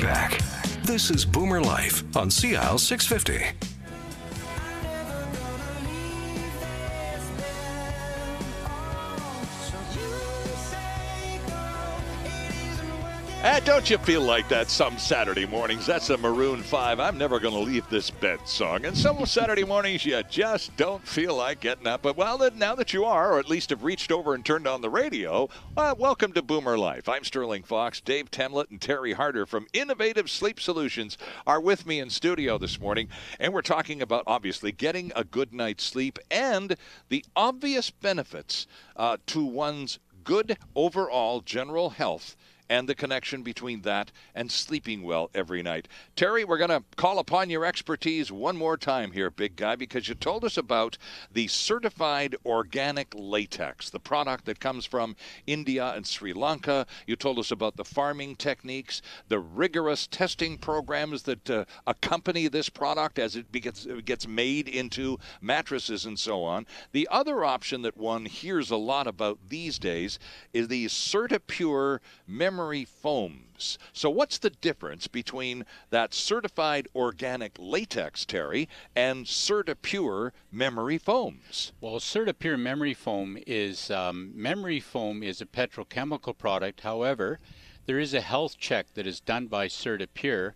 back. This is Boomer Life on CIL 650. Don't you feel like that some Saturday mornings? That's a Maroon 5. I'm never going to leave this bed song. And some Saturday mornings, you just don't feel like getting up. But now that you are, or at least have reached over and turned on the radio, welcome to Boomer Life. I'm Sterling Fox. Dave Temlett and Terry Harder from Innovative Sleep Solutions are with me in studio this morning. And we're talking about, obviously, getting a good night's sleep and the obvious benefits to one's good overall general health and the connection between that and sleeping well every night. Terry, we're going to call upon your expertise one more time here, big guy, because you told us about the certified organic latex, the product that comes from India and Sri Lanka. You told us about the farming techniques, the rigorous testing programs that accompany this product as it gets made into mattresses and so on. The other option that one hears a lot about these days is the CertaPure memory foams. So what's the difference between that certified organic latex, Terry, and CertaPure memory foams? Well, CertaPure memory foam is a petrochemical product. However, there is a health check that is done by CertaPure,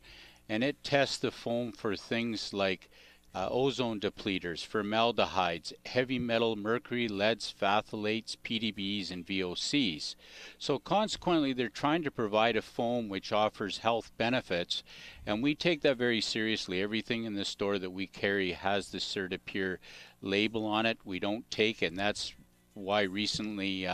and it tests the foam for things like ozone depleters, formaldehydes, heavy metal, mercury, leads, phthalates, PDBs, and VOCs. So consequently, they're trying to provide a foam which offers health benefits, and we take that very seriously. Everything in the store that we carry has the CertaPure label on it. We don't take it, and that's why recently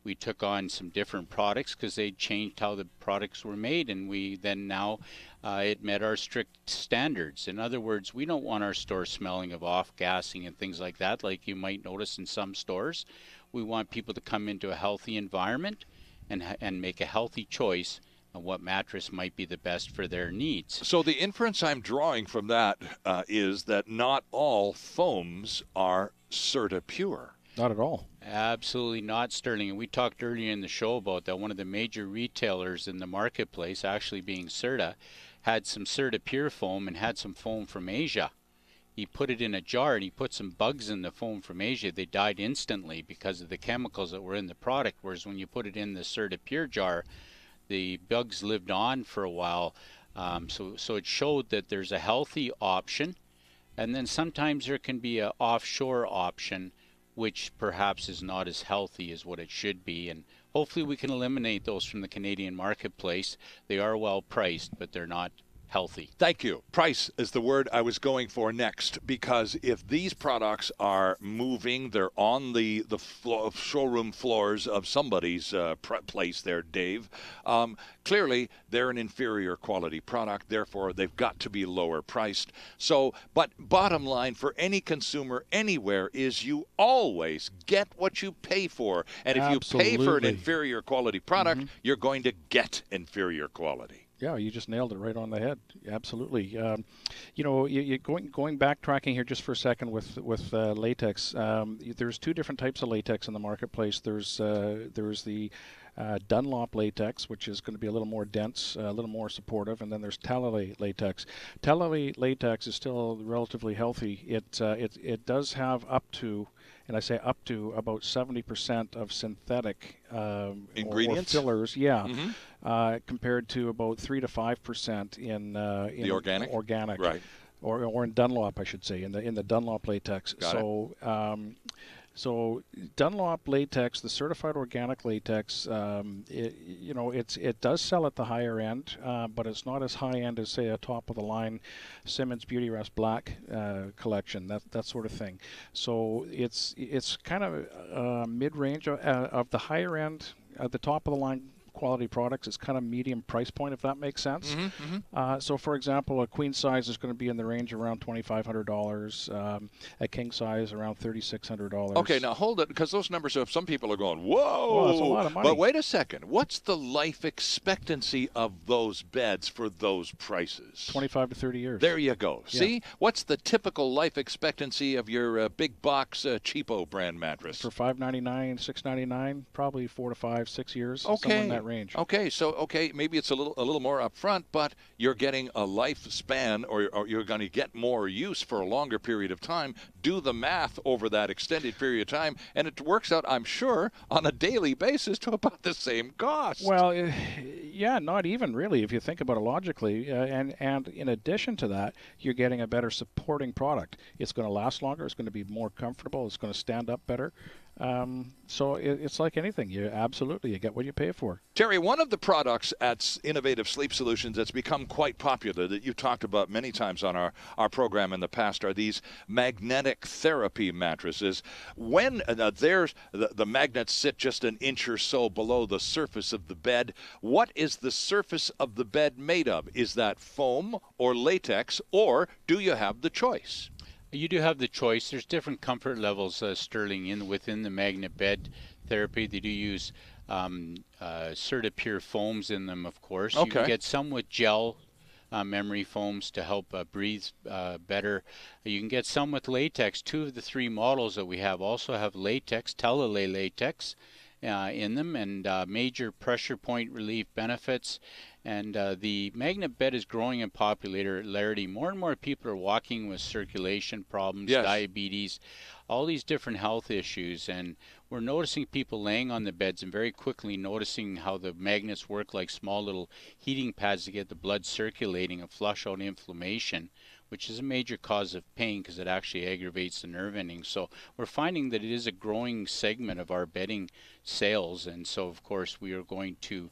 we took on some different products because they changed how the products were made, and we then now it met our strict standards. In other words, we don't want our store smelling of off-gassing and things like that, like you might notice in some stores. We want people to come into a healthy environment and make a healthy choice on what mattress might be the best for their needs. So the inference I'm drawing from that is that not all foams are CertaPure. Not at all. Absolutely not, Sterling. And we talked earlier in the show about that one of the major retailers in the marketplace, actually being Certa, had some CertaPure foam and had some foam from Asia. He put it in a jar and he put some bugs in the foam from Asia. They died instantly because of the chemicals that were in the product, whereas when you put it in the CertaPure jar, the bugs lived on for a while. So it showed that there's a healthy option, and then sometimes there can be an offshore option which perhaps is not as healthy as what it should be. And hopefully we can eliminate those from the Canadian marketplace. They are well priced, but they're not healthy. Thank you. Price is the word I was going for next, because if these products are moving, they're on the showroom floors of somebody's place there, Dave, clearly they're an inferior quality product, therefore they've got to be lower priced. So, but bottom line for any consumer anywhere is you always get what you pay for. And if Absolutely. you pay for an inferior quality product, you're going to get inferior quality. Yeah, you just nailed it right on the head. Absolutely. You know, going backtracking here just for a second with latex. There's two different types of latex in the marketplace. There's the Dunlop latex, which is going to be a little more dense, a little more supportive, and then there's Talalay latex. Talalay latex is still relatively healthy. It does have up to, and I say up to, about 70% of synthetic ingredients or fillers, compared to about 3 to 5% in the organic, right, or in Dunlop, I should say, in the Dunlop latex. So Dunlop latex, the certified organic latex, it does sell at the higher end, but it's not as high end as, say, a top of the line Simmons Beauty Rest Black collection, that sort of thing. So it's kind of mid range of the higher end, at the top of the line quality products. It's kind of medium price point, if that makes sense. So for example, a queen size is going to be in the range around $2,500, a king size around $3,600. Okay, now hold it, because those numbers, some people are going, whoa, well, that's a lot of money. But wait a second, what's the life expectancy of those beds for those prices? 25 to 30 years. There you go. Yeah. See, what's the typical life expectancy of your big box cheapo brand mattress? For $599, $699, probably 4 to 5, 6 years. Okay. Somewhere in that range. Okay, so maybe it's a little more upfront, but you're getting a lifespan, or you're going to get more use for a longer period of time. Do the math over that extended period of time, and it works out, I'm sure, on a daily basis to about the same cost. Well, yeah, not even really if you think about it logically. And in addition to that, you're getting a better supporting product. It's going to last longer. It's going to be more comfortable. It's going to stand up better. So it's like anything. You get what you pay for. Terry, one of the products at Innovative Sleep Solutions that's become quite popular that you've talked about many times on our program in the past are these magnetic therapy mattresses. When the magnets sit just an inch or so below the surface of the bed, what is the surface of the bed made of? Is that foam or latex, or do you have the choice? You do have the choice. There's different comfort levels, Sterling, within the magnet bed therapy. They do use CertaPure foams in them, of course. Okay. You can get some with gel memory foams to help breathe better. You can get some with latex. 2 of the 3 models that we have also have latex, Telalay latex in them, and major pressure point relief benefits. And the magnet bed is growing in popularity. More and more people are walking with circulation problems, yes, diabetes, all these different health issues. And we're noticing people laying on the beds and very quickly noticing how the magnets work like small little heating pads to get the blood circulating and flush out inflammation, which is a major cause of pain because it actually aggravates the nerve endings. So we're finding that it is a growing segment of our bedding sales. And so, of course, we are going to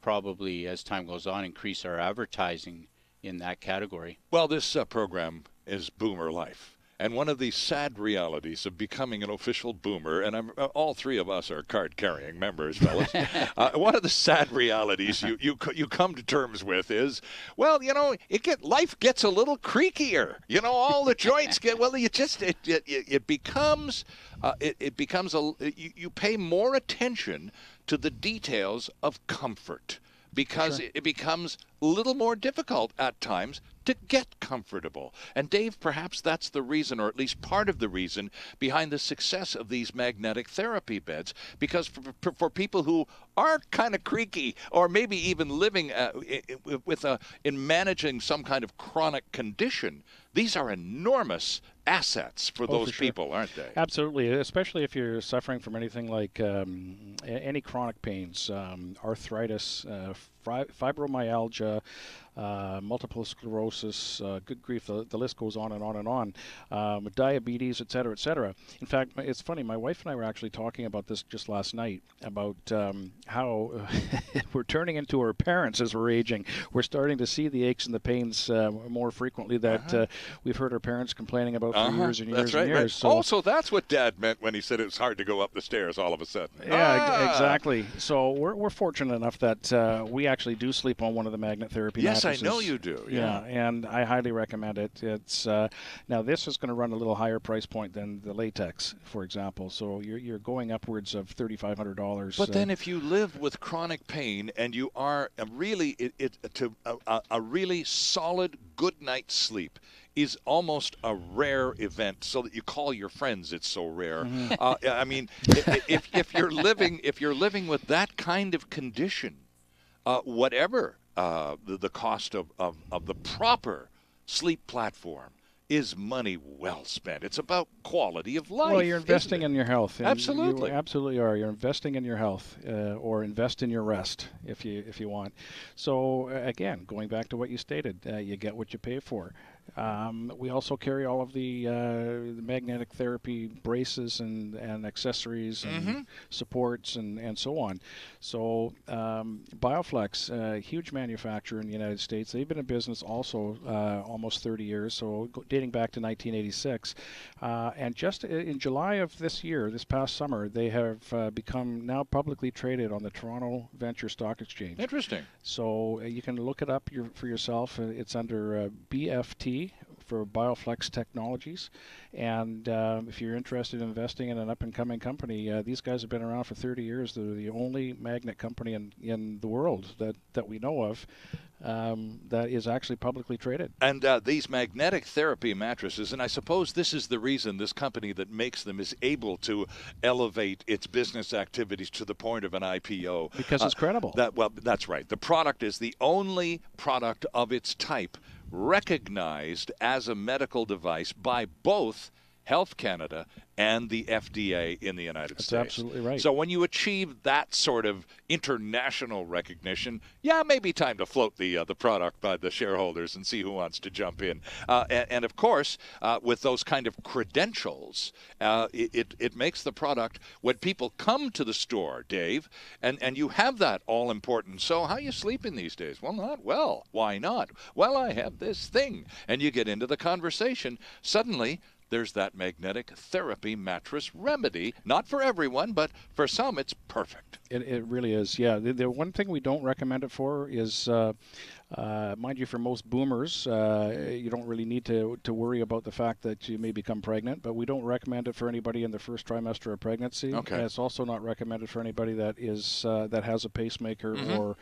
probably, as time goes on, increase our advertising in that category. Well, this program is Boomer Life. And one of the sad realities of becoming an official boomer, and all 3 of us are card-carrying members, fellas. One of the sad realities you come to terms with is, well, life gets a little creakier. All the joints get, well, it becomes you pay more attention to the details of comfort, because Sure. it becomes a little more difficult at times to get comfortable. And Dave, perhaps that's the reason, or at least part of the reason, behind the success of these magnetic therapy beds, because for people who are kind of creaky, or maybe even living in managing some kind of chronic condition, these are enormous assets for those for sure. people, aren't they? Absolutely, especially if you're suffering from anything like any chronic pains, arthritis, fibromyalgia, multiple sclerosis, good grief, the list goes on and on and on, diabetes, et cetera, et cetera. In fact, it's funny, my wife and I were actually talking about this just last night, about how we're turning into our parents as we're aging. We're starting to see the aches and the pains more frequently that we've heard our parents complaining about for years and years and years. Right. So, also, that's what Dad meant when he said it was hard to go up the stairs all of a sudden. Yeah, exactly. So we're fortunate enough that we actually do sleep on one of the magnet therapy Yes, mattresses. I know you do. Yeah, and I highly recommend it. It's now this is going to run a little higher price point than the latex, for example. So you're going upwards of $3,500. But then, if you live with chronic pain and you are really a really solid good night's sleep is almost a rare event, so that you call your friends. It's so rare. I mean, if you're living with that kind of condition, whatever the cost of the proper sleep platform is money well spent. It's about quality of life. Well, you're investing in your health. And Absolutely. You absolutely are. You're investing in your health, or invest in your rest if you want. So again, going back to what you stated, you get what you pay for. We also carry all of the magnetic therapy braces and accessories and supports and so on. So BioFlex, huge manufacturer in the United States. They've been in business also almost 30 years, so dating back to 1986. And just in July of this year, this past summer, they have become now publicly traded on the Toronto Venture Stock Exchange. Interesting. So you can look it up for yourself. It's under BFT for BioFlex Technologies. And if you're interested in investing in an up-and-coming company, these guys have been around for 30 years. They're the only magnet company in the world that we know of that is actually publicly traded. And these magnetic therapy mattresses, and I suppose this is the reason this company that makes them is able to elevate its business activities to the point of an IPO. Because it's credible. That's right. The product is the only product of its type recognized as a medical device by both Health Canada and the FDA in the United States. That's absolutely right. So when you achieve that sort of international recognition, maybe time to float the product by the shareholders and see who wants to jump in. And of course, with those kind of credentials, it makes the product, when people come to the store, Dave, and you have that all-important, so how are you sleeping these days? Well, not well. Why not? Well, I have this thing. And you get into the conversation. Suddenly, there's that magnetic therapy mattress remedy. Not for everyone, but for some, it's perfect. It really is, yeah. The one thing we don't recommend it for is, mind you, for most boomers, you don't really need to worry about the fact that you may become pregnant, but we don't recommend it for anybody in the first trimester of pregnancy. Okay. And it's also not recommended for anybody that is that has a pacemaker or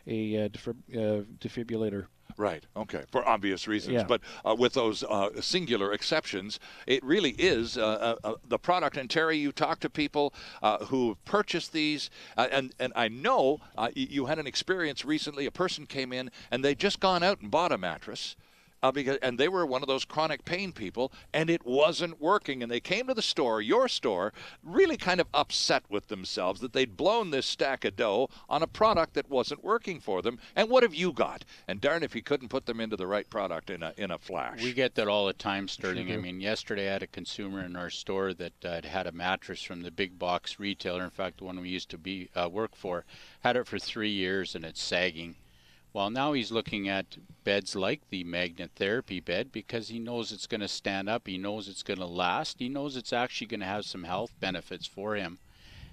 a defibrillator. Right. Okay. For obvious reasons. Yeah. But with those singular exceptions, it really is the product. And Terry, you talk to people who purchased these, and I know you had an experience recently. A person came in and they'd just gone out and bought a mattress. And they were one of those chronic pain people, and it wasn't working. And they came to the store, your store, really kind of upset with themselves that they'd blown this stack of dough on a product that wasn't working for them. And what have you got? And darn if you couldn't put them into the right product in a flash. We get that all the time, Sterling. I mean, yesterday I had a consumer in our store that had a mattress from the big box retailer. In fact, the one we used to work for, had it for 3 years, and it's sagging. Well, now he's looking at beds like the magnet therapy bed because he knows it's going to stand up. He knows it's going to last. He knows it's actually going to have some health benefits for him.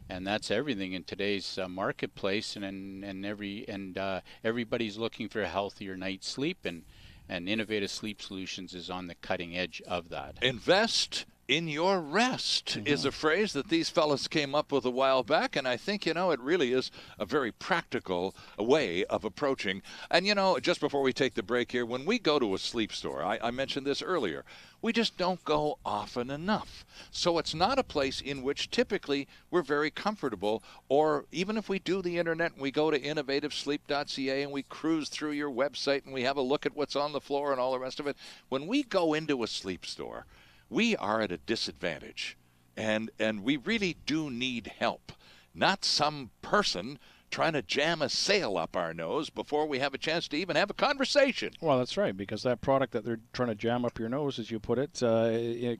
And that's everything in today's marketplace. And everybody's looking for a healthier night's sleep. And Innovative Sleep Solutions is on the cutting edge of that. Invest in your rest is a phrase that these fellas came up with a while back, and I think, it really is a very practical way of approaching. And, just before we take the break here, when we go to a sleep store, I mentioned this earlier, we just don't go often enough. So it's not a place in which typically we're very comfortable, or even if we do the internet and we go to innovativesleep.ca and we cruise through your website and we have a look at what's on the floor and all the rest of it, when we go into a sleep store, we are at a disadvantage, and we really do need help, not some person trying to jam a sale up our nose before we have a chance to even have a conversation. Well, that's right, because that product that they're trying to jam up your nose, as you put it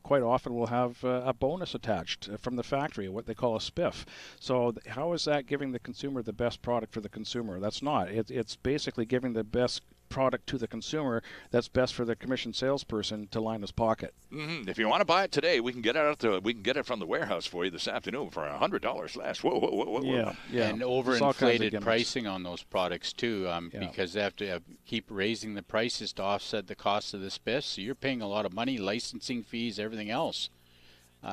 quite often will have a bonus attached from the factory, what they call a spiff. So how is that giving the consumer the best product for the consumer? That's not. It's basically giving the best product to the consumer that's best for the commission salesperson to line his pocket. If you want to buy it today, we can get it from the warehouse for you this afternoon for $100 less. Whoa. Yeah. And overinflated pricing on those products too, because they have to keep raising the prices to offset the cost of the spiff. So you're paying a lot of money, licensing fees, everything else.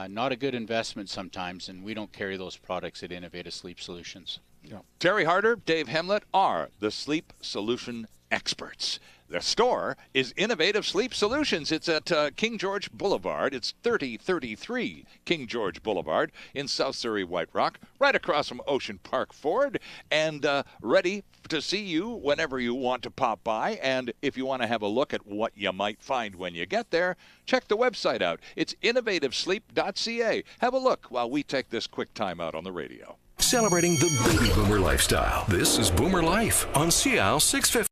Not a good investment sometimes, and we don't carry those products at Innovative Sleep Solutions. Yeah. Terry Harder, Dave Hemlett are the sleep solution experts. The store is Innovative Sleep Solutions. It's at King George Boulevard. It's 3033 King George Boulevard in South Surrey, White Rock, right across from Ocean Park Ford, and ready to see you whenever you want to pop by. And if you want to have a look at what you might find when you get there, check the website out. It's innovativesleep.ca. Have a look while we take this quick time out on the radio. Celebrating the baby boomer lifestyle. This is Boomer Life on CL 650.